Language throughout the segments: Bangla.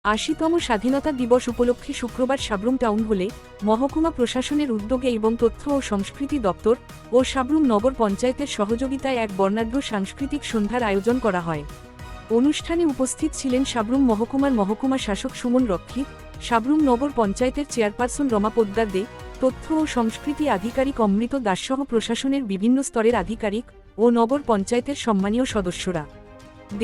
৮০তম স্বাধীনতা দিবস উপলক্ষে শুক্রবার সাব্রুম টাউন হলে মহকুমা প্রশাসনের উদ্যোগে এবং তথ্য ও সংস্কৃতি দপ্তর ও সাব্রুম নগর পঞ্চায়েতের সহযোগিতায় এক বর্ণাঢ্য সাংস্কৃতিক সন্ধ্যার আয়োজন করা হয়। অনুষ্ঠানে উপস্থিত ছিলেন সাব্রুম মহকুমার মহকুমা শাসক সুমন রক্ষিত, সাব্রুম নগর পঞ্চায়েতের চেয়ারপারসন রমা পোদ্দার দে, তথ্য ও সংস্কৃতি আধিকারিক অমৃত দাসসহ প্রশাসনের বিভিন্ন স্তরের আধিকারিক ও নগর পঞ্চায়েতের সম্মানীয় সদস্যরা।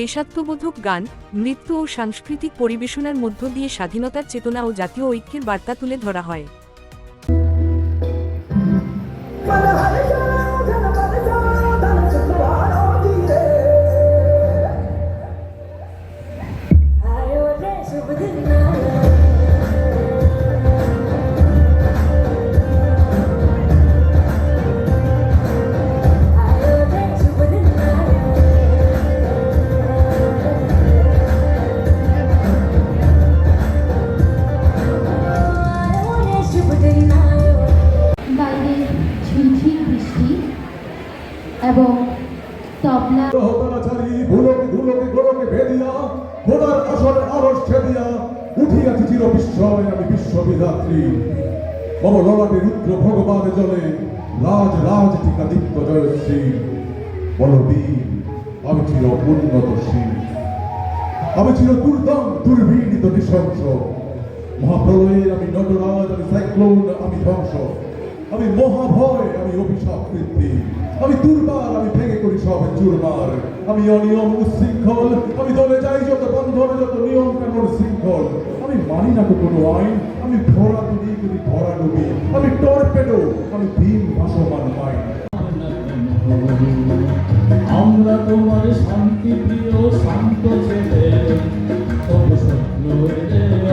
দেশাত্মবোধক গান, নৃত্য ও সাংস্কৃতিক পরিবেশনার মধ্য দিয়ে স্বাধীনতার চেতনা ও জাতীয় ঐক্যের বার্তা তুলে ধরা হয়। এবং তবলা উঠিয়াছি চির বিস্ময় আমি বিশ্ববিধাত্রী মম ললাটে রুদ্র ভগবান জলে রাজ রাজ টিকাদিত্য জয়শ্রী বলবীর আমি চির উন্নতশীল আমি চির দুর্দম দুর্বিনীত নৃশংস মহাপ্রলয়ের আমি নটরাজ আমি সাইক্লোন আমি ধ্বংস আমি মহাভয় আমি অভিশাপ কৃত্তি আমি দুর্বার আমি ভেঙে করি সব চুরমার আমি অনিয়ম উশৃঙ্খল আমি দলে যাই যত বন্ধন যত নিয়ম কানুন শৃঙ্খল আমি মানি না তো কোনো আইন আমি ধরা তুলি করি ধরা ডুবি আমি টর্পেডো আমি ভীম ভাসমান মাইন আমরা তোমার শান্তি প্রিয় শান্ত ছেলে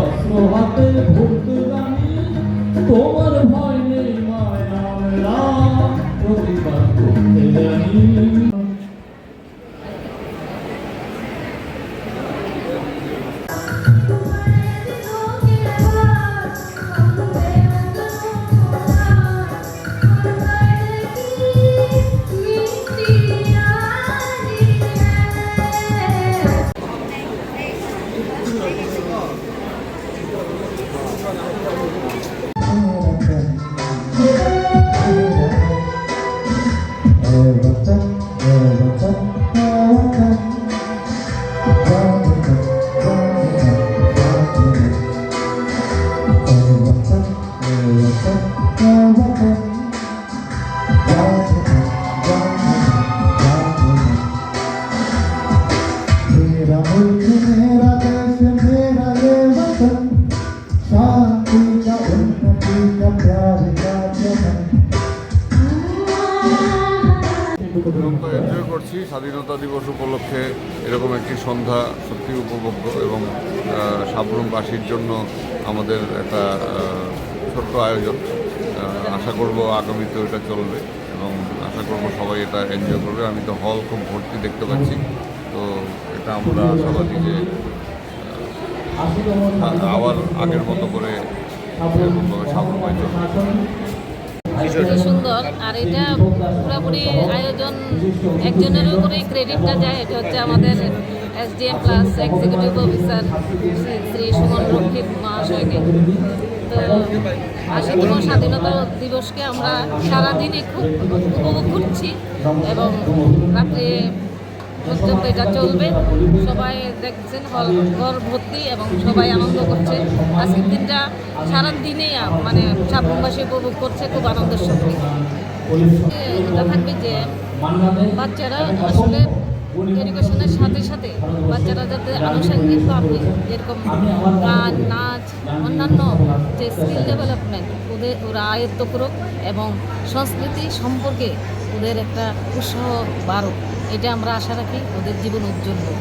অস্ত্র হাতে ভর্তি জানি তোমার ভয় নেই মায়া আমরা প্রতিবাদ করতে জানি। এনজয় করছি স্বাধীনতা দিবস উপলক্ষে এরকম একটি সন্ধ্যা সত্যি উপভোগ্য এবং সাব্রুমবাসীর জন্য আমাদের একটা ছোট্ট আয়োজন। আশা করব আগামীতে এটা চলবে এবং আশা করব সবাই এটা এনজয় করবে। আমি তো হল খুব ভর্তি দেখতে পাচ্ছি, তো এটা আমরা আশাবাদী যে আবার আগের মতো করে এরকমভাবে সাব্রুমে খুবই সুন্দর। আর এটা পুরোপুরি আয়োজন একজনের উপরেই ক্রেডিটটা যায়, এটা হচ্ছে আমাদের SDM plus executive officer Shri Suman রক্ষিত মহাশয়কে। তো ৮০তম স্বাধীনতা দিবসকে আমরা সারাদিনই খুব উপভোগ করছি এবং রাত্রে পর্যন্ত এটা চলবে। সবাই দেখছেন হল ঘর ভর্তি এবং সবাই আনন্দ করছে। আজকের দিনটা সারাদিনেই মানে সাব্রুমবাসী উপভোগ করছে খুব আনন্দের সঙ্গে। এটা থাকবে যে বাচ্চারা আসলে এডুকেশনের সাথে সাথে বাচ্চারা যাতে আনুষঙ্গিকভাবে যেরকম গান, নাচ, অন্যান্য যে স্কিল ডেভেলপমেন্ট ওরা আয়ত্ত করুক এবং সংস্কৃতি সম্পর্কে ওদের একটা উৎসাহ বাড়ুক, এটা আমরা আশা রাখি। ওদের জীবন উজ্জ্বল হোক।